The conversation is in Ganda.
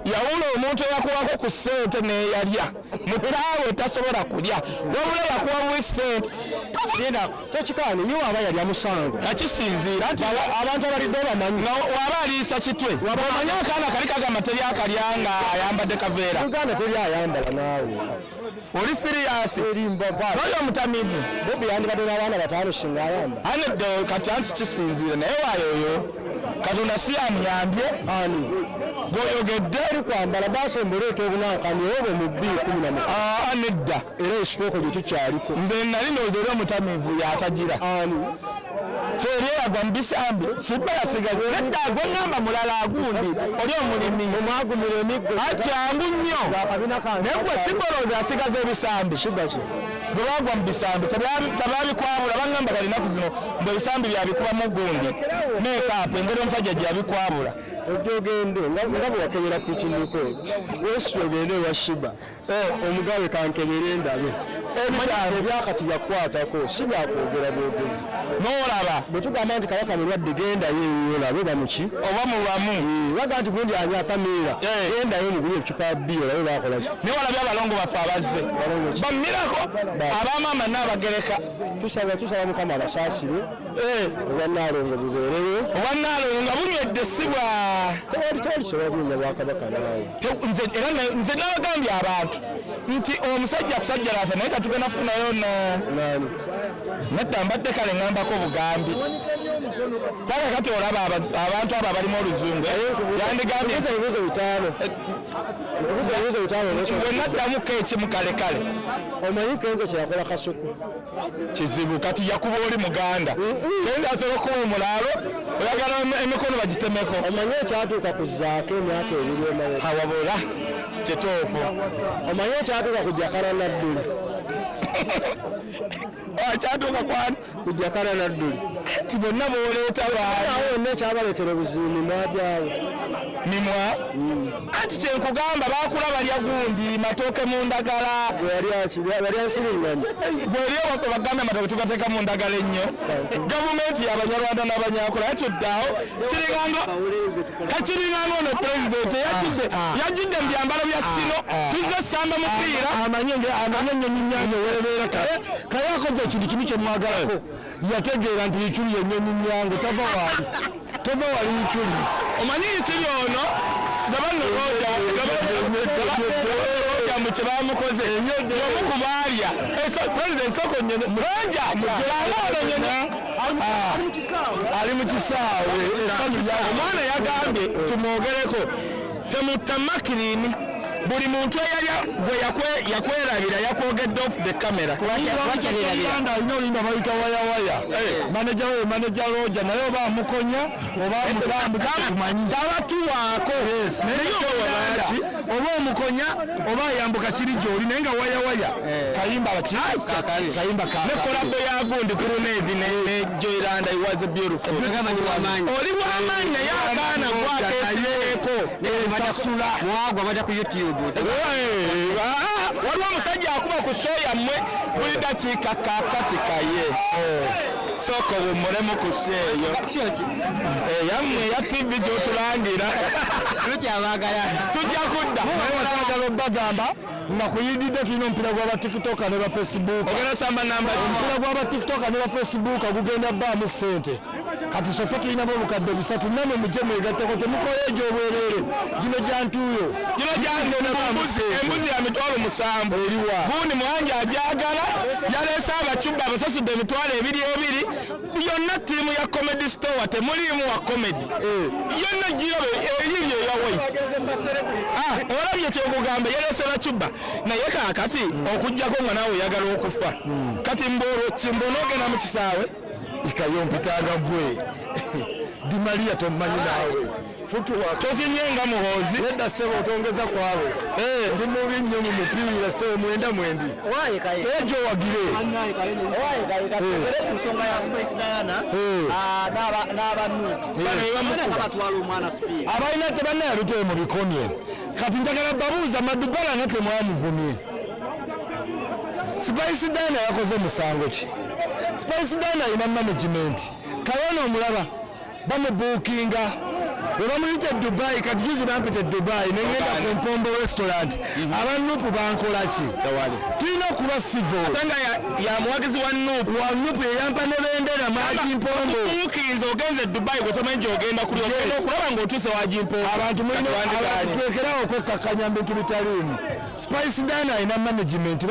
yawula omuntu eyakuwako ku ssente neeyalya mutaawe tasobola kulya wabula yakuwa ssente tekikaani niwe aba yalya musango nakisinziira nti abantu abalidde bamanyi waba aliisa kitwe omanyi akaana kali kagamba teri akalya nga ayambadde kaveera uganda teri ayambala naawe oli siriyasi oyo mutamivu bobi yandibadde n'abaana bataano singa ayamba anedde kati anti kisinziire naye waayoyo katonda si amuyambye ani bw'oyogedde eri kwambala baasa mbuleeta obunankani obo mu 2016 nedda era ekitooko gye tukyaliko nze nali ndowooza eri omutamivu yatagira ani teri yagwa mu bisambi kibba yasigaze nedda gweŋŋamba mulala agundi oli omulimi omwagumira emiggo atyangu nnyo naye gwe sibolooza yasigaze ebisambi kibaki bwe bagwa mu bisambi tebabikwabula baŋŋamba kalinaku zino mbu ebisambi byabikubamu gundi meekaapu engeri omusajja gye yabikwabula ojja ogende nga bwe wakebera ku kiniko wesiti ogende ewa shiba omugabe kankebere ndabe ebyakati byakukwatako si byakwogera bwogezi n'olaba bwe tugamba nti kabaka mulwadde gendayo olabe bamuki oba mulamu baga nti gundi ani atamiira gendayo muguli ebicupa ya bbiya olabe bakolaki naye walabye abalongo baffe abazze bamirako abamaama n'abagereka tusaba mukama abasaasire obwannaalongo bubeereyo obwannaalongo nga bunywedde sibwa tewali kyewalinya bwakabaka naawe nze nabagambye abantu nti omusajja akusajjalaata naye katugenda funayo nani nedda mbadde kale ŋŋambako bugambi kale kati olaba abantu abo abalimu oluzungu yandigambye ebibuzo bitaano gwe naddamuko ekimu kalekale omanyi kenzo kyeyakola kasuku kizibu kati yakuba oli muganda kenzo asobola okuba omulaalo oyagala emikono bagitemeko omanyi ekyatuuka ku zaako emyaka ebiri emabega awabula kituufu omanyi ekyatuuka ku jakana nadduli kyatuuka kwani ku jakana nadduli ti bonna booleeta baanawo wonna ekyabaleetera obuzibu mwajaawo mimwa anti kyenkugamba baakula balya gundi matooke mu ndagala yali ansiriŋŋanyi gweri bagambe amatooke tugateeka mu ndagala ennyo gavumenti y'abanyarwanda n'abanyakola yatuddaawo kakiringanga ono pulezidenti yajjidde mu byambalo bya sino tuzze samba mupiira amanye ennyonyi nyange weebeera kaye akoze ekintu kimu kyemwagalako yategeera nti iculi yennyonyi nyange tova wali iculi omanyi iculi ono gabanoroja mu kye bamukoze omu ku baalya pulezidenti soko nyene roja mugerangono nyene ali mu kisaawe omwana yagambye tumwogereko temutta makirini buli muntu gwe yakwerabira yakwogedde off the camera uganda alina olinda bayita wayawaya maneja roja naye oba amukonya oba amutambutumanyi tabatuwaako oba omukonya oba ayambuka kiri gyoli naye nga wayawaya kayimba ne kolabo yagundi ku lunedi ne joyranda was beautiful oli wamaanyi naye akaana gwakeseeko esasula mwagwa baja ku youtube waliwo omusajja akuba ku show yammwe buli dakiika kakati kaye sooka obumulemu ku sheeyo yammwe ya tv gyotulangira tujja kudda bagamba nga kuyididde tulina omupiira gw'abatikitoka ne bafacebook ogenda samba namba omupiira gw'abatikitoka ne bafacebook gugenda bbaamu ssente kati sofe tulinamu obukadde 3 namwe mujje mwegatteko temukola egyo obwereere gino gyantuuyo embuzi ya mitwalo 7 eriwa gundi mwanja ajagala yaleese abakibba abasasudde emitwalo 22 yonna ttiimu ya comedy store temuliimu wa comedy yonna girobe eribyo eyawait olabye kyekugambe yaleese bakibba naye kaakati okugjako nga naawe oyagala okufa kati kimbonoogenda mu kisaawe ikayompitaga gwe Dimaria tomanyi naawe futuwa tozinyenga muhoozi nedda sebo otongeza kwabo ndi mubi nnyo mu mupiira sebo mwenda mwendi ejo wagire kusonga ya Space Diana abalina tebannayaluteye mu bikomye kati njagala babuuza Madubala nate mwamuvumye Spice Dana yakoze musango ki? Spice Dana ina management. Kayono omulaba bamubuukinga. Bamuyita Dubai kati juzi bampita Dubai nengenda ku Mpombo restaurant. Abanupu bankola ki? Tulina okuba civil. Atanga ya muwagizi wa Nupu. Wa Nupu eyampa ne bendera Maji Mpombo. Mukiinza ogenze Dubai gotamanyi ogenda kuli okulaba ng'otuuse wa Mpombo. Abantu mulina twekerawo okwekkakanya bintu bitaliimu. Spice Dana ina management.